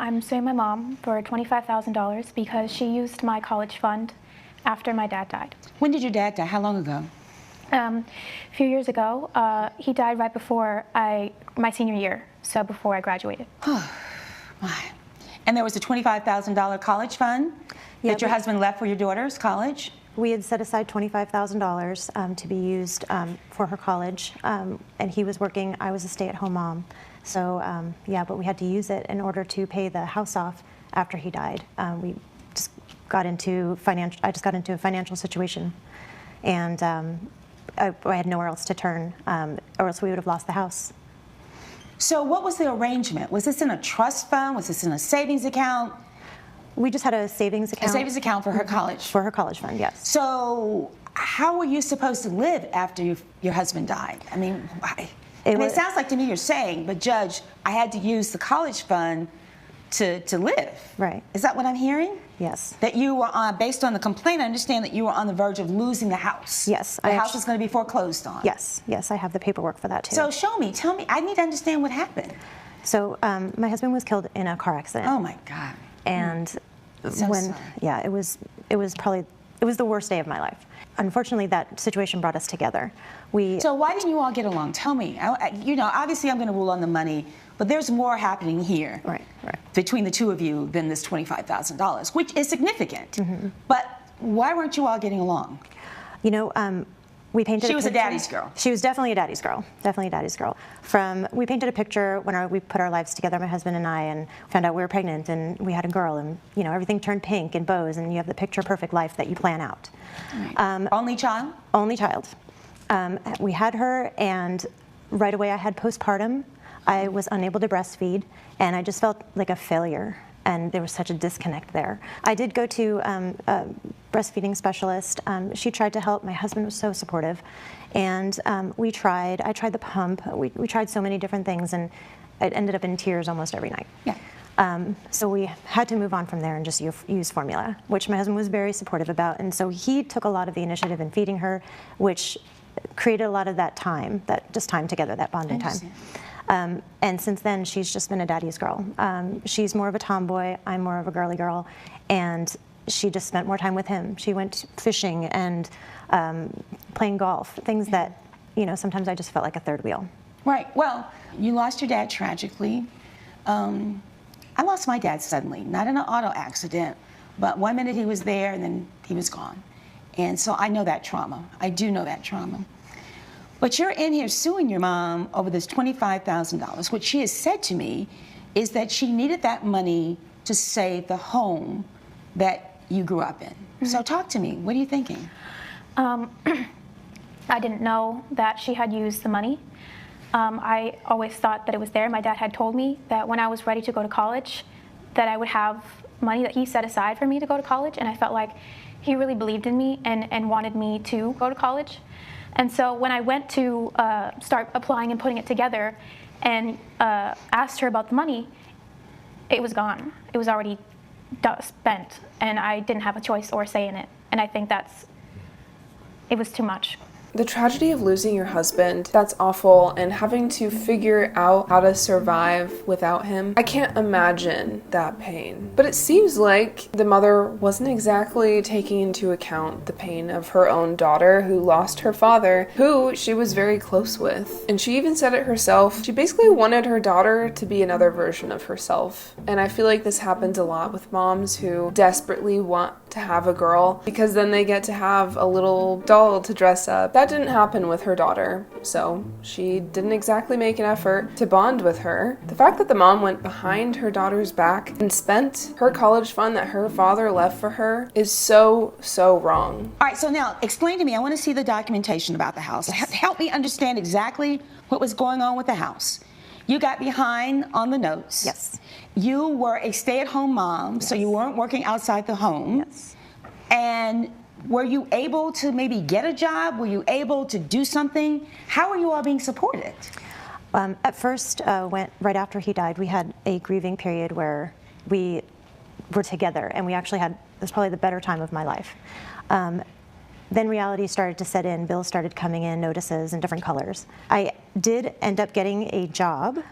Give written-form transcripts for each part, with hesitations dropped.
I'm suing my mom for $25,000 because she used my college fund after my dad died. When did your dad die? How long ago? A few years ago. He died right before my senior year, so before I graduated. Oh, my. And there was a $25,000 college fund that your husband left for your daughter's college? We had set aside $25,000 to be used for her college, and he was working. I was a stay-at-home mom. So yeah, but we had to use it in order to pay the house off after he died. We just got into I just got into a financial situation, and I had nowhere else to turn, or else we would have lost the house. So what was the arrangement? Was this in a trust fund? Was this in a savings account? We just had a savings account. A savings account for her college? For her college fund, yes. So how were you supposed to live after your husband died? I mean, why? It sounds like to me you're saying, but Judge, I had to use the college fund to live. Right. Is that what I'm hearing? Yes. That you were on, based on the complaint, I understand that you were on the verge of losing the house. Yes. The house is going to be foreclosed on. Yes, yes, I have the paperwork for that too. So show me, tell me, I need to understand what happened. So my husband was killed in a car accident. Oh my God. And So sorry. yeah, it was the worst day of my life. Unfortunately, that situation brought us together. So why didn't you all get along? Tell me. You know, obviously I'm going to rule on the money, but there's more happening here between the two of you than this $25,000, which is significant. Mm-hmm. But why weren't you all getting along? You know, we painted. She was a daddy's girl. She was definitely a daddy's girl. Definitely a daddy's girl. We painted a picture when we put our lives together, my husband and I, and found out we were pregnant and we had a girl, and you know everything turned pink and bows, and you have the picture-perfect life that you plan out. Right. Only child? Only child. We had her, and right away I had postpartum. I was unable to breastfeed, and I just felt like a failure. And there was such a disconnect there. I did go to a breastfeeding specialist. She tried to help. My husband was so supportive. And I tried the pump. We tried so many different things, and it ended up in tears almost every night. Yeah. So we had to move on from there and just use formula, which my husband was very supportive about. And so he took a lot of the initiative in feeding her, which created a lot of that time, time together, that bonding time. And since then, she's just been a daddy's girl. She's more of a tomboy, I'm more of a girly girl, and she just spent more time with him. She went fishing and playing golf, things that, you know, sometimes I just felt like a third wheel. Right. Well, you lost your dad tragically. I lost my dad suddenly, not in an auto accident, but one minute he was there and then he was gone. And so I know that trauma. I do know that trauma. But you're in here suing your mom over this $25,000, which she has said to me is that she needed that money to save the home that you grew up in. Mm-hmm. So talk to me. What are you thinking? I didn't know that she had used the money. I always thought that it was there. My dad had told me that when I was ready to go to college, that I would have money that he set aside for me to go to college, and I felt like he really believed in me and wanted me to go to college. And so when I went to start applying and putting it together and asked her about the money, it was gone. It was already spent, and I didn't have a choice or say in it. And I think it was too much. The tragedy of losing your husband, that's awful, and having to figure out how to survive without him. I can't imagine that pain. But it seems like the mother wasn't exactly taking into account the pain of her own daughter who lost her father, who she was very close with. And she even said it herself. She basically wanted her daughter to be another version of herself. And I feel like this happens a lot with moms who desperately want to have a girl because then they get to have a little doll to dress up. That didn't happen with her daughter, so she didn't exactly make an effort to bond with her. The fact that the mom went behind her daughter's back and spent her college fund that her father left for her is so, so wrong. All right, so now explain to me, I want to see the documentation about the house. Help me understand exactly what was going on with the house. You got behind on the notes. Yes. You were a stay-at-home mom, yes. So you weren't working outside the home. Yes. And were you able to maybe get a job? Were you able to do something? How are you all being supported? At first, right after he died, we had a grieving period where we were together, and we actually had, it was probably the better time of my life. then reality started to set in. Bills started coming in, notices in different colors. I did end up getting a job,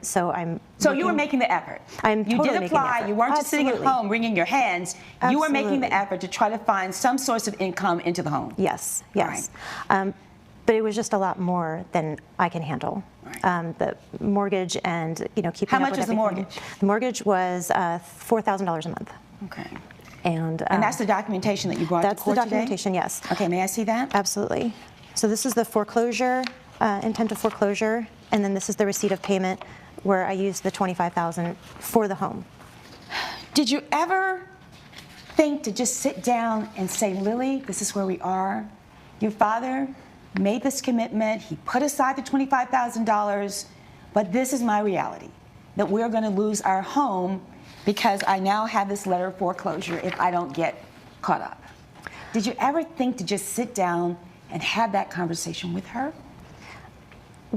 so I'm. So you were making the effort. I'm totally You did making the apply. effort. You weren't just sitting at Absolutely. home wringing your hands. You were making the Absolutely. effort to try to find some source of income into the home. Yes, All yes. But it was just a lot more than I can handle. Right. The mortgage and keeping How up much with was the everything. mortgage? The mortgage was $4,000 a month. Okay. And that's the documentation that you brought to that's the court documentation, today? yes. Okay, may I see that? Absolutely. So this is the foreclosure, intent of foreclosure, and then this is the receipt of payment where I used the $25,000 for the home. Did you ever think to just sit down and say, Lily, this is where we are? Your father made this commitment. He put aside the $25,000, but this is my reality, that we're going to lose our home because I now have this letter of foreclosure if I don't get caught up. Did you ever think to just sit down and have that conversation with her?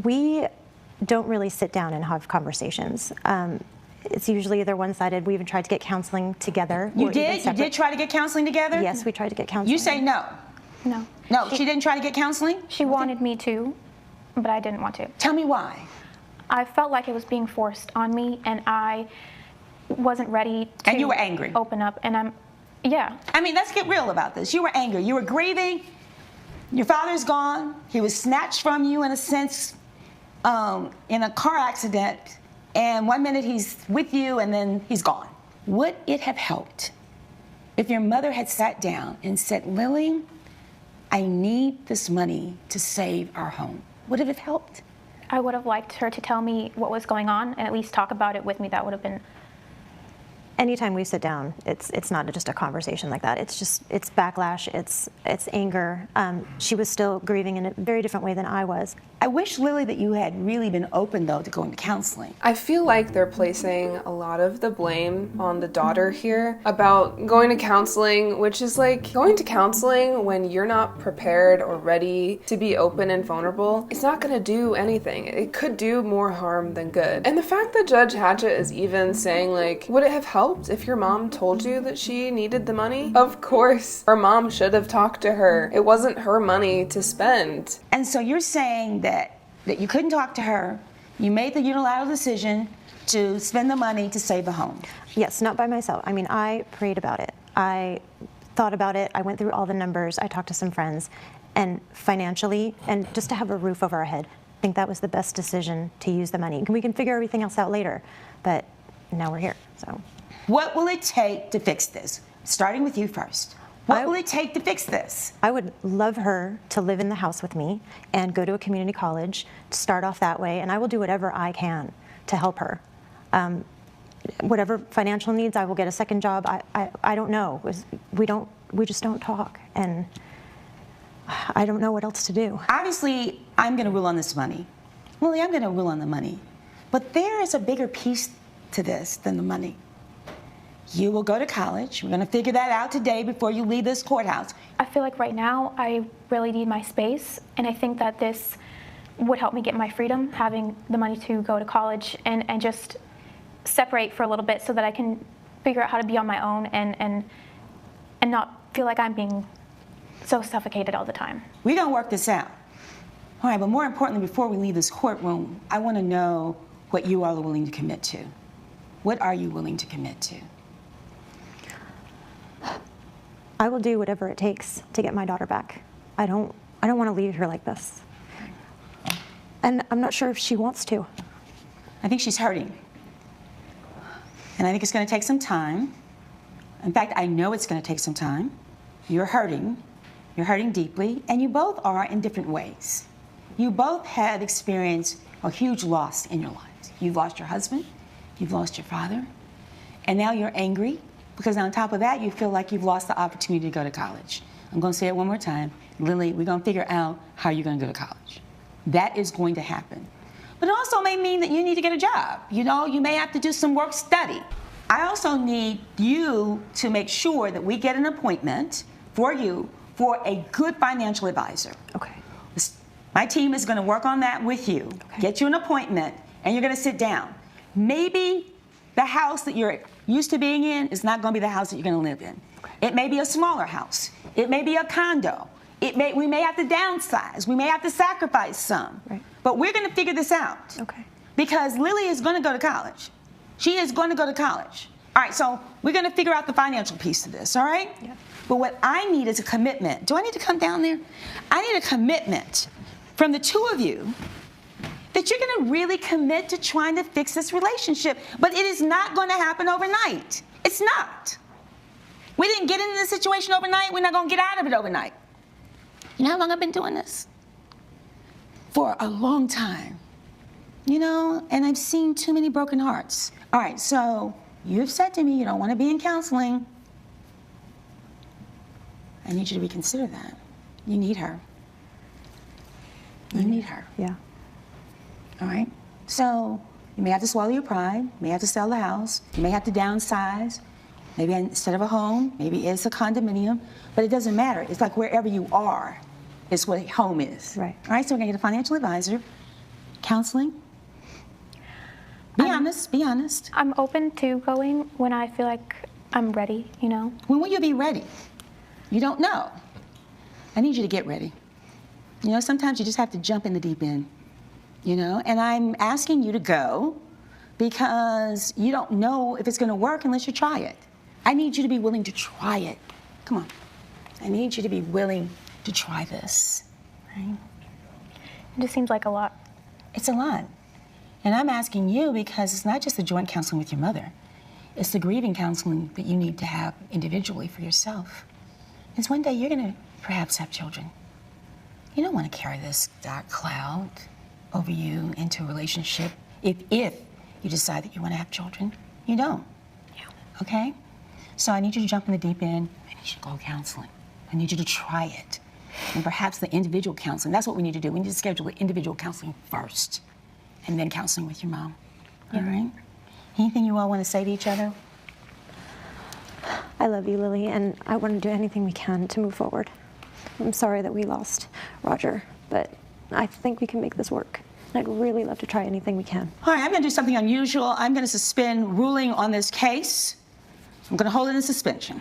We don't really sit down and have conversations. It's usually either one-sided. We even tried to get counseling together. You or even did? You separate. did try to get counseling together? Yes, we tried to get counseling. You say no. No. No, she didn't try to get counseling? She wanted me to, but I didn't want to. Tell me why. I felt like it was being forced on me, and I wasn't ready to And you were angry. open up, and yeah. I mean, let's get real about this. You were angry. You were grieving. Your father's gone. He was snatched from you, in a sense, in a car accident. And 1 minute he's with you, and then he's gone. Would it have helped if your mother had sat down and said, Lily, I need this money to save our home? Would it have helped? I would have liked her to tell me what was going on and at least talk about it with me. That would have been. Anytime we sit down, it's not just a conversation like that. It's backlash. It's anger. She was still grieving in a very different way than I was. I wish, Lily, that you had really been open, though, to going to counseling. I feel like they're placing a lot of the blame on the daughter here about going to counseling, which is like going to counseling when you're not prepared or ready to be open and vulnerable. It's not going to do anything. It could do more harm than good. And the fact that Judge Hatchett is even saying, like, would it have helped if your mom told you that she needed the money? Of course, her mom should have talked to her. It wasn't her money to spend. And so you're saying that you couldn't talk to her, you made the unilateral decision to spend the money to save the home. Yes, not by myself. I mean, I prayed about it. I thought about it. I went through all the numbers. I talked to some friends. And financially, and just to have a roof over our head, I think that was the best decision to use the money. We can figure everything else out later, but now we're here, so. What will it take to fix this? Starting with you first. What will it take to fix this? I would love her to live in the house with me and go to a community college, to start off that way, and I will do whatever I can to help her. Whatever financial needs, I will get a second job. I don't know. We just don't talk, and I don't know what else to do. Obviously, I'm going to rule on this money. Lily, I'm going to rule on the money. But there is a bigger piece to this than the money. You will go to college. We're going to figure that out today before you leave this courthouse. I feel like right now I really need my space, and I think that this would help me get my freedom, having the money to go to college and just separate for a little bit so that I can figure out how to be on my own and not feel like I'm being so suffocated all the time. We're going to work this out. All right, but more importantly, before we leave this courtroom, I want to know what you all are willing to commit to. What are you willing to commit to? I will do whatever it takes to get my daughter back. I don't want to leave her like this. And I'm not sure if she wants to. I think she's hurting. And I think it's going to take some time. In fact, I know it's going to take some time. You're hurting. You're hurting deeply. And you both are in different ways. You both have experienced a huge loss in your lives. You've lost your husband. You've lost your father. And now you're angry because on top of that, you feel like you've lost the opportunity to go to college. I'm going to say it one more time. Lily, we're going to figure out how you're going to go to college. That is going to happen. But it also may mean that you need to get a job. You know, you may have to do some work study. I also need you to make sure that we get an appointment for you for a good financial advisor. Okay. My team is going to work on that with you. Okay. Get you an appointment, and you're going to sit down. Maybe the house that you're used to being in is not going to be the house that you're going to live in. Okay. It may be a smaller house. It may be a condo. We may have to downsize. We may have to sacrifice some. Right. But we're going to figure this out. Okay. Because Lily is going to go to college. She is going to go to college. All right, so we're going to figure out the financial piece of this, all right? Yeah. But what I need is a commitment. Do I need to come down there? I need a commitment from the two of you that you're going to really commit to trying to fix this relationship. But it is not going to happen overnight. It's not. We didn't get into this situation overnight. We're not going to get out of it overnight. You know how long I've been doing this? For a long time. You know, and I've seen too many broken hearts. All right, so you've said to me you don't want to be in counseling. I need you to reconsider that. You need her. You need her. Yeah. All right? So you may have to swallow your pride. You may have to sell the house. You may have to downsize. Maybe instead of a home, maybe it's a condominium. But it doesn't matter. It's like wherever you are is what home is. Right. All right, so we're going to get a financial advisor. Counseling. Be honest. Be honest. I'm open to going when I feel like I'm ready, you know? When will you be ready? You don't know. I need you to get ready. You know, sometimes you just have to jump in the deep end, you know? And I'm asking you to go because you don't know if it's going to work unless you try it. I need you to be willing to try it. Come on. I need you to be willing to try this, right? It just seems like a lot. It's a lot. And I'm asking you because it's not just the joint counseling with your mother. It's the grieving counseling that you need to have individually for yourself. Because one day you're going to perhaps have children. You don't want to carry this dark cloud over you into a relationship if you decide that you want to have children. You don't. Yeah. Okay? So I need you to jump in the deep end. I need you to go counseling. I need you to try it. And perhaps the individual counseling. That's what we need to do. We need to schedule the individual counseling first. And then counseling with your mom. Yeah. All right? Anything you all want to say to each other? I love you, Lily, and I want to do anything we can to move forward. I'm sorry that we lost Roger, but I think we can make this work. I'd really love to try anything we can. All right, I'm going to do something unusual. I'm going to suspend ruling on this case. I'm going to hold it in suspension.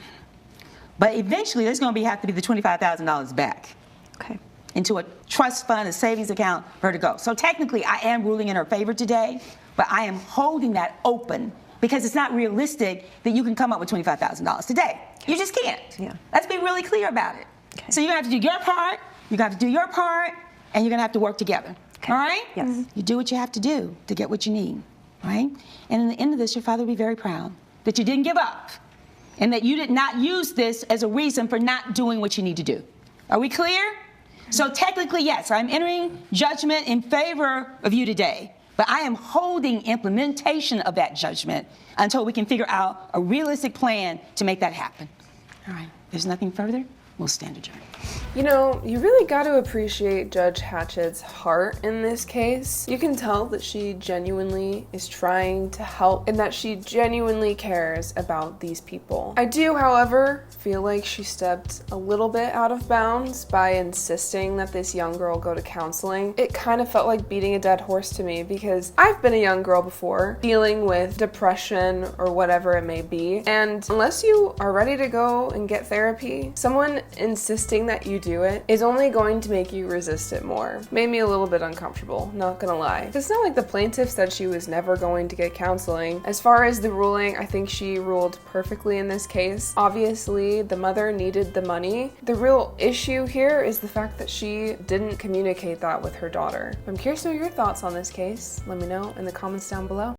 But eventually, there's going to have to be the $25,000 back. Okay. Into a trust fund, a savings account for her to go. So technically, I am ruling in her favor today, but I am holding that open because it's not realistic that you can come up with $25,000 today. You just can't. Yeah. Let's be really clear about it. Okay. So you're gonna have to do your part, you're gonna have to do your part, and you're gonna have to work together. Okay. All right? Yes. Mm-hmm. You do what you have to do to get what you need, right? And in the end of this, your father will be very proud that you didn't give up and that you did not use this as a reason for not doing what you need to do. Are we clear? So technically, yes, I'm entering judgment in favor of you today, but I am holding implementation of that judgment until we can figure out a realistic plan to make that happen. All right, there's nothing further. We'll stand adjourned. You know, you really got to appreciate Judge Hatchett's heart in this case. You can tell that she genuinely is trying to help and that she genuinely cares about these people. I do, however, feel like she stepped a little bit out of bounds by insisting that this young girl go to counseling. It kind of felt like beating a dead horse to me because I've been a young girl before dealing with depression or whatever it may be. And unless you are ready to go and get therapy, someone insisting that you do it is only going to make you resist it more. Made me a little bit uncomfortable, not gonna lie. It's not like the plaintiff said she was never going to get counseling. As far as the ruling, I think she ruled perfectly in this case. Obviously, the mother needed the money. The real issue here is the fact that she didn't communicate that with her daughter. I'm curious to know your thoughts on this case. Let me know in the comments down below.